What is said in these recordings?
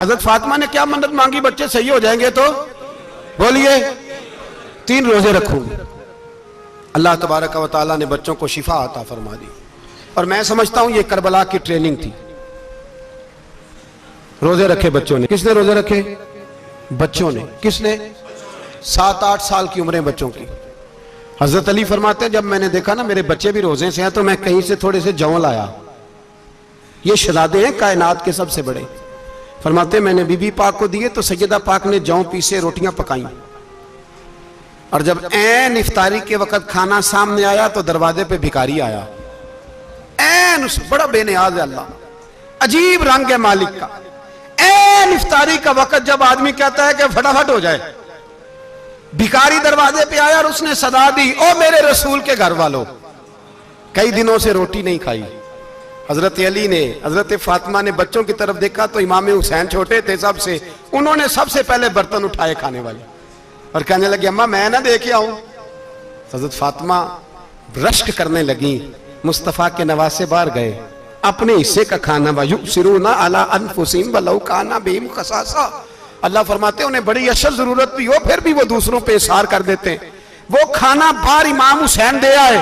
हजरत फातिमा ने क्या मन्नत मांगी, बच्चे सही हो जाएंगे तो बोलिए 3 रोजे रखूंगी। अल्लाह तबारक व तआला ने बच्चों को शिफा अता फरमा दी। और मैं समझता हूं ये करबला की ट्रेनिंग थी। रोजे रखे बच्चों ने। किसने रोजे रखे? बच्चों ने। किसने? 7-8 साल की उम्रें बच्चों की। हजरत अली फरमाते हैं जब मैंने देखा ना मेरे बच्चे भी रोजे से हैं तो मैं कहीं से थोड़े से जौ लाया। ये शहजादे हैं कायनात के सबसे बड़े। फरमाते मैंने बीबी पाक को दिए तो सैयदा पाक ने जौ पीसे रोटियां पकाई। और जब ऐन इफ्तारी के वक्त खाना सामने आया तो दरवाजे पे भिखारी आया। ऐन उस बड़ा बेनियाज है अल्लाह, अजीब रंग है मालिक का। ऐन इफ्तारी का वक्त जब आदमी कहता है कि फटाफट हो जाए, भिखारी दरवाजे पे आया और उसने सदा दी, ओ मेरे रसूल के घर वालों, कई दिनों से रोटी नहीं खाई। हजरत अली ने, हजरत फातिमा ने बच्चों की तरफ देखा तो इमाम हुसैन छोटे थे सबसे, उन्होंने सबसे पहले बर्तन उठाए खाने वाले और कहने लगे अम्मा मैं ना दे के आऊं। हजरत फातिमा रश्क करने लगी। मुस्तफा के नवासे बाहर गए, अपने हिस्से का खाना युसिरूना अला अनफुसिहिम वलौ काना बिहिम खसासा। अल्लाह फरमाते उन्हें बड़ी अशद जरूरत भी हो फिर भी वो दूसरों पे इशार कर देते हैं। वो खाना बाहर इमाम हुसैन दे आए,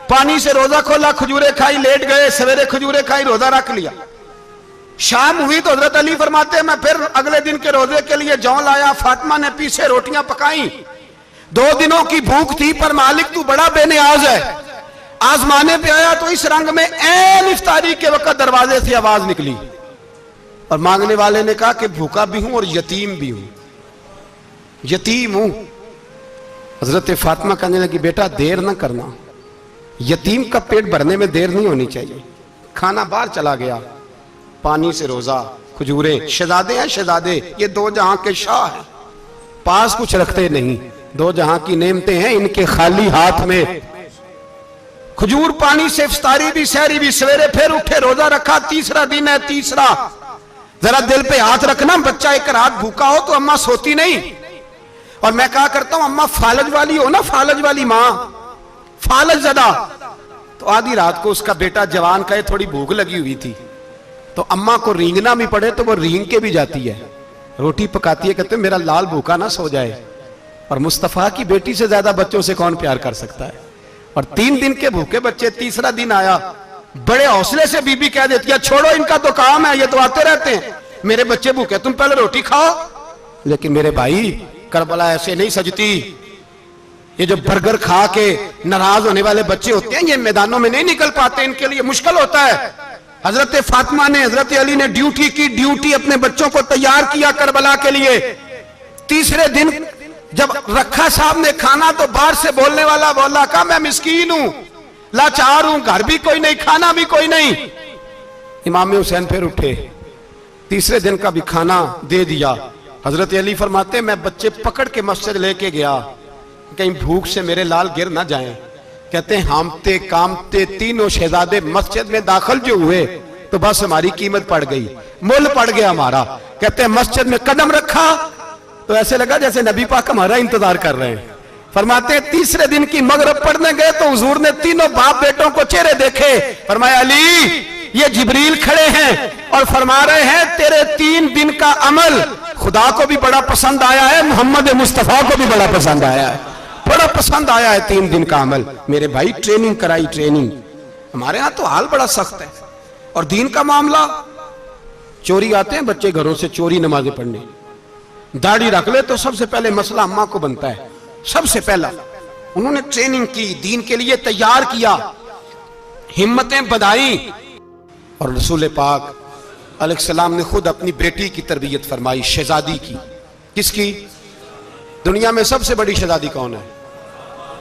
पानी से रोजा खोला, खजूरें खाई, लेट गए, सवेरे खजूरें खाई, रोजा रख लिया। शाम हुई तो हजरत अली फरमाते मैं फिर अगले दिन के रोजे के लिए जौ लाया। फातिमा ने पीछे रोटियां पकाई। 2 दिनों की भूख थी पर मालिक तू बड़ा बेनियाज है। आजमाने पे आया तो इस रंग में ऐन इफ्तारी के वक्त दरवाजे से आवाज निकली और मांगने वाले ने कहा कि भूखा भी हूं और यतीम भी हूं, यतीम हूं। हजरत फातिमा कहने लगी बेटा देर ना करना, यतीम का पेट भरने में देर नहीं होनी चाहिए। खाना बाहर चला गया, पानी से रोजा, खजूरें। शहजादे हैं शहजादे, ये 2 जहां के शाह हैं, पास कुछ रखते नहीं, 2 जहां की नेमतें हैं इनके खाली हाथ में। खजूर पानी से इफ्तारी भी सहरी भी, सवेरे फिर उठे रोजा रखा। 3रा दिन है, तीसरा। जरा दिल पे हाथ रखना, बच्चा एक रात भूखा हो तो अम्मा सोती नहीं। और मैं कहा करता हूं अम्मा फालज वाली हो ना, फालज वाली मां, फालज ज़्यादा। तो आधी रात को उसका बेटा जवान का थोड़ी भूख लगी हुई थी तो अम्मा को रींगना भी पड़े तो वो रींग के भी जाती है, रोटी पकाती है, कहते मेरा लाल भूखा ना सो जाए। और मुस्तफा की बेटी से ज्यादा बच्चों से कौन प्यार कर सकता है। और 3 दिन के भूखे बच्चे, 3रा दिन आया, बड़े हौसले से बीबी कह देती है छोड़ो इनका तो काम है, ये तो आते रहते हैं, मेरे बच्चे भूखे, तुम पहले रोटी खाओ। लेकिन मेरे भाई करबला ऐसे नहीं सजती। ये जो बर्गर खा के नाराज होने वाले बच्चे होते हैं ये मैदानों में नहीं निकल पाते, इनके लिए मुश्किल होता है। हजरत फातिमा ने, हजरत अली ने ड्यूटी की, ड्यूटी अपने बच्चों को तैयार किया करबला के लिए। 3रे दिन जब रखा सामने खाना तो बाहर से बोलने वाला बोला का मैं मिस्कीन हूं, लाचार हूं, घर भी कोई नहीं, खाना भी कोई नहीं। इमाम हुसैन फिर उठे, 3रे दिन का भी खाना दे दिया। हजरत अली फरमाते मैं बच्चे पकड़ के मस्जिद लेके गया, कहीं भूख से मेरे लाल गिर ना जाएं। कहते हैं हामते कामते तीनों शहजादे मस्जिद में दाखिल जो हुए तो बस हमारी कीमत पड़ गई, मुल पड़ गया हमारा। कहते हैं मस्जिद में कदम रखा तो ऐसे लगा जैसे नबी पाक हमारा इंतजार कर रहे हैं। फरमाते 3रे दिन की मगरिब पढ़ने गए तो हुजूर ने तीनों बाप बेटों को चेहरे देखे। फरमाया अली ये जिब्रील खड़े हैं और फरमा रहे हैं तेरे 3 दिन का अमल खुदा को भी बड़ा पसंद आया है, मोहम्मद मुस्तफा को भी बड़ा पसंद आया है, बड़ा पसंद आया है 3 दिन का अमल। मेरे भाई ट्रेनिंग कराई, ट्रेनिंग। हमारे यहां तो हाल बड़ा सख्त है। और दीन का मामला, चोरी आते हैं बच्चे घरों से चोरी नमाजें पढ़ने, दाढ़ी रख ले तो सबसे पहले मसला अम्मा को बनता है। सबसे पहला उन्होंने ट्रेनिंग की, दीन के लिए तैयार किया, हिम्मतें बढ़ाई। और रसूल पाक अलैहिस्सलाम ने खुद अपनी बेटी की तरबियत फरमाई, शहजादी की। किसकी? दुनिया में सबसे बड़ी शहजादी कौन है?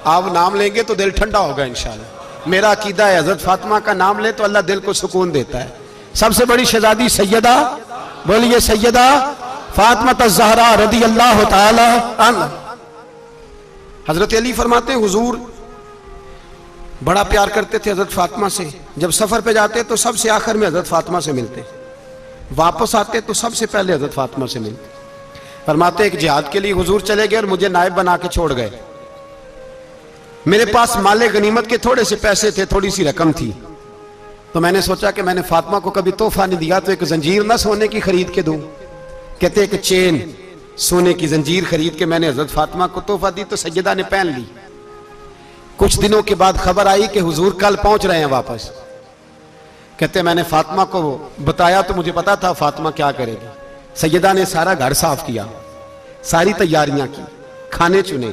आप नाम लेंगे तो दिल ठंडा होगा इंशाल्लाह। मेरा अकीदा है हजरत फातिमा का नाम ले तो अल्लाह दिल को सुकून देता है। सबसे बड़ी शहजादी सैयदा, बोलिए सैयदा फातिमा ज़हरा रज़ियल्लाहु ताला अन्हा। हजरत अली फरमाते हुजूर बड़ा प्यार करते थे हजरत फातिमा से। जब सफर पे जाते तो सबसे आखिर में हजरत फातिमा से मिलते, वापस आते तो सबसे पहले हजरत फातिमा से मिलते। फरमाते एक जिहाद के लिए हुजूर चले गए और मुझे नायब बना के छोड़ गए। मेरे पास माले गनीमत के थोड़े से पैसे थे, थोड़ी सी रकम थी, तो मैंने सोचा कि मैंने फातिमा को कभी तोहफा नहीं दिया तो एक जंजीर ना सोने की खरीद के दूं। कहते एक चेन सोने की जंजीर खरीद के मैंने हजरत फातिमा को तोहफा दी तो सैयदा ने पहन ली। कुछ दिनों के बाद खबर आई कि हुजूर कल पहुंच रहे हैं वापस। कहते मैंने फातिमा को बताया तो मुझे पता था फातिमा क्या करेगी। सैयदा ने सारा घर साफ किया, सारी तैयारियां की, खाने चुने,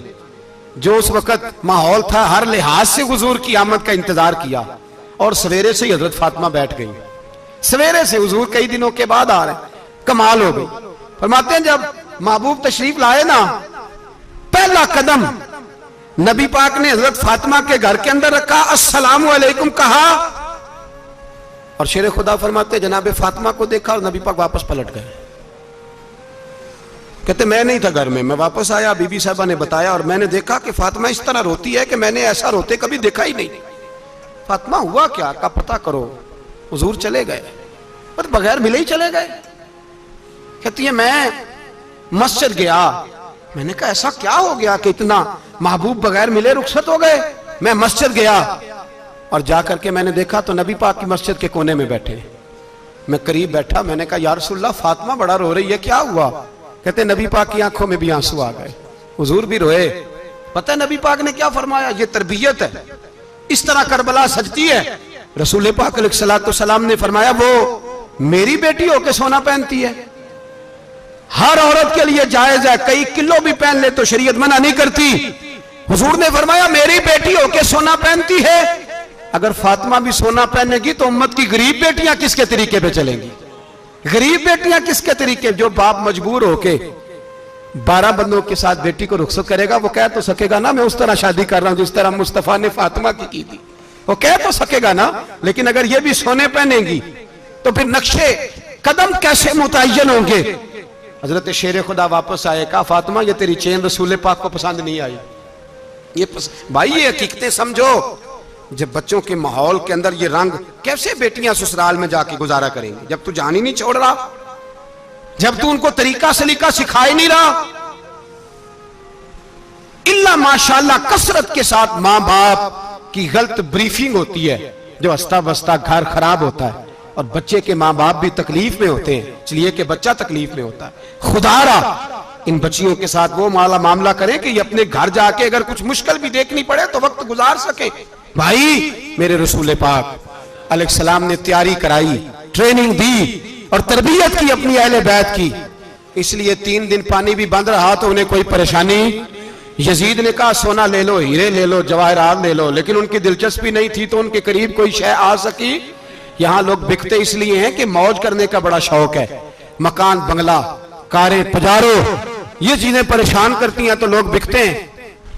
जो उस वक्त माहौल था हर लिहाज से हुजूर की आमद का इंतजार किया। और सवेरे से ही हजरत फातिमा बैठ गई। सवेरे से हुजूर कई दिनों के बाद आ रहे, कमाल हो गई। फरमाते हैं जब महबूब तशरीफ लाए ना, पहला कदम नबी पाक ने हजरत फातिमा के घर के अंदर रखा, अस्सलाम वालेकुम कहा, और शेर खुदा फरमाते जनाबे फातिमा को देखा और नबी पाक वापस पलट गए। कहते मैं नहीं था घर में, मैं वापस आया, बीबी साहबा ने बताया और मैंने देखा कि फातिमा इस तरह रोती है कि मैंने ऐसा रोते कभी देखा ही नहीं। फातिमा हुआ क्या का पता करो। हुजूर चले गए पर बगैर मिले ही चले गए। कहती है मैं मस्जिद गया, मैंने कहा ऐसा क्या हो गया कि इतना महबूब बगैर मिले रुखसत हो गए। मैं मस्जिद गया और जाकर के मैंने देखा तो नबी पाक की मस्जिद के कोने में बैठे। मैं करीब बैठा, मैंने कहा या रसूलल्लाह फातिमा बड़ा रो रही है, क्या हुआ। कहते नबी पाक की आंखों में भी आंसू आ गए, हुजूर भी रोए। पता है नबी पाक ने क्या फरमाया, ये तरबियत है, इस तरह करबला सजती है। रसूल पाक अलैहिस्सलाम ने फरमाया वो मेरी बेटी होके सोना पहनती है, हर औरत के लिए जायज है, कई किलो भी पहन ले तो शरीयत मना नहीं करती। हुजूर ने फरमाया मेरी बेटी होके सोना पहनती है, अगर फातिमा भी सोना पहनेगी तो उम्मत की गरीब बेटियां किसके तरीके पे चलेंगी। गरीब बेटियां किसके तरीके, जो बाप मजबूर होके 12 बंदों के साथ बेटी को रुखसत करेगा वो कह तो सकेगा ना मैं उस तरह शादी कर रहा हूं जिस तरह मुस्तफा ने फातिमा की थी, वो कह तो सकेगा ना। लेकिन अगर ये भी सोने पहनेगी तो फिर नक्शे कदम कैसे मुतय्यन होंगे। हजरत शेर खुदा वापस आए, कहा फातिमा ये तेरी चेन रसूल पाक को पसंद नहीं आई। भाई ये हकीकतें समझो, जब बच्चों के माहौल के अंदर ये रंग, कैसे बेटियां ससुराल में जाके गुजारा करेंगी जब तू जान ही नहीं छोड़ रहा, जब तू उनको तरीका सलीका सिखा ही नहीं रहा। इल्ला माशाल्लाह कसरत के साथ मां बाप की गलत ब्रीफिंग होती है, जो हंसता बसता घर खराब होता है और बच्चे के मां बाप भी तकलीफ में होते हैं, इसलिए कि बच्चा तकलीफ में होता है। खुदारा इन बच्चियों के साथ वो मामला करें कि ये अपने घर जाके अगर कुछ मुश्किल भी देखनी पड़े तो वक्त गुजार सके। भाई मेरे रसूल पाक अलैहिस्सलाम ने तैयारी कराई, ट्रेनिंग दी और तरबियत की अपनी अहले बैत की, इसलिए 3 दिन पानी भी बंद रहा तो उन्हें कोई परेशानी। यजीद ने कहा सोना ले लो, हीरे ले लो, जवाहरात ले लो, लेकिन उनकी दिलचस्पी नहीं थी तो उनके करीब कोई शय आ सकी। यहां लोग बिकते इसलिए हैं कि मौज करने का बड़ा शौक है, मकान बंगला कारें पजारो ये चीजें परेशान करती हैं तो लोग बिकते हैं।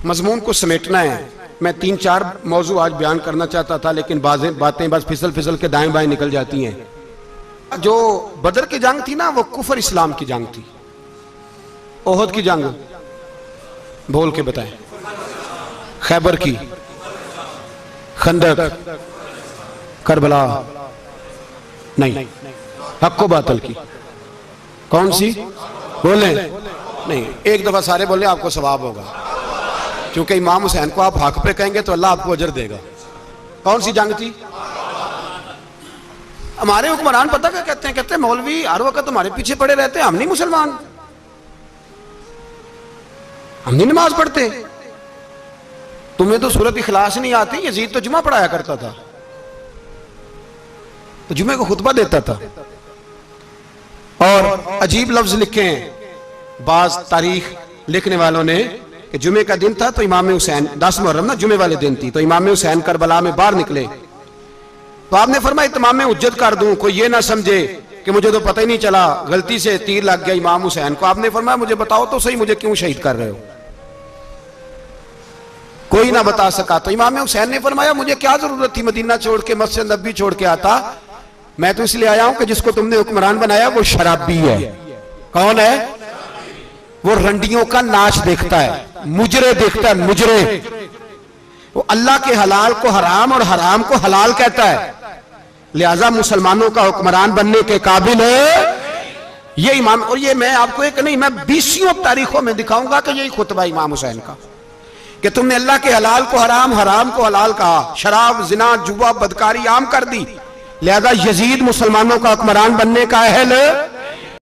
मजमून को समेटना है, मैं 3-4 मौजू आज बयान करना चाहता था लेकिन बातें बस फिसल फिसल के दाएं बाएं निकल जाती हैं। जो बदर की जंग थी ना वो कुफर इस्लाम की जंग थी। ओहद की जंग बोल के बताएं, खैबर की, खंदक, करबला नहीं, हक्को बातल की, कौन सी बोले नहीं, एक दफा सारे बोले आपको सवाब होगा, क्योंकि इमाम हुसैन को आप हक पे कहेंगे तो अल्लाह आपको अजर देगा। कौन सी जंग थी? हमारे हुक्मरान पता क्या कहते हैं, कहते हैं मौलवी हर वक्त तुम्हारे पीछे पड़े रहते हैं, हम नहीं मुसलमान, हम नहीं नमाज पढ़ते, तुम्हें तो सूरत इखलास नहीं आती। यजीद तो जुमा पढ़ाया करता था, तो जुमे को खुतबा देता था। और अजीब लफ्ज लिखे हैं बाज तारीख लिखने वालों ने कि जुमे का दिन था तो इमाम हुसैन, 10 मुहर्रम ना जुमे वाले दिन थी, तो इमाम हुसैन करबला में बाहर निकले तो आपने फरमाया इत्माम उज्जत कर दूं, कोई ये ना समझे कि मुझे तो पता ही नहीं चला, गलती से तीर लग गया इमाम हुसैन को। आपने फरमाया मुझे बताओ तो सही मुझे क्यों शहीद कर रहे हो। कोई ना बता सका तो इमाम हुसैन ने फरमाया मुझे क्या जरूरत थी मदीना छोड़ के मस्जिद नबी छोड़ के आता, मैं तो इसलिए आया हूं कि जिसको तुमने हुक्मरान बनाया वो शराबी है। कौन है? वो रंडियों का नाच देखता है, मुजरे देखता है, मुजरे। वो अल्लाह के हलाल को हराम और हराम को हलाल कहता है, लिहाजा मुसलमानों का हुक्मरान बनने के काबिल है ये इमाम। और ये मैं आपको एक नहीं, मैं 20 तारीखों में दिखाऊंगा कि यही खुतबा इमाम हुसैन का कि तुमने अल्लाह के हलाल को हराम, हराम को हलाल कहा, शराब, जिना, जुआ, बदकारी आम कर दी, लिहाजा यजीद मुसलमानों का हुक्मरान बनने का अहल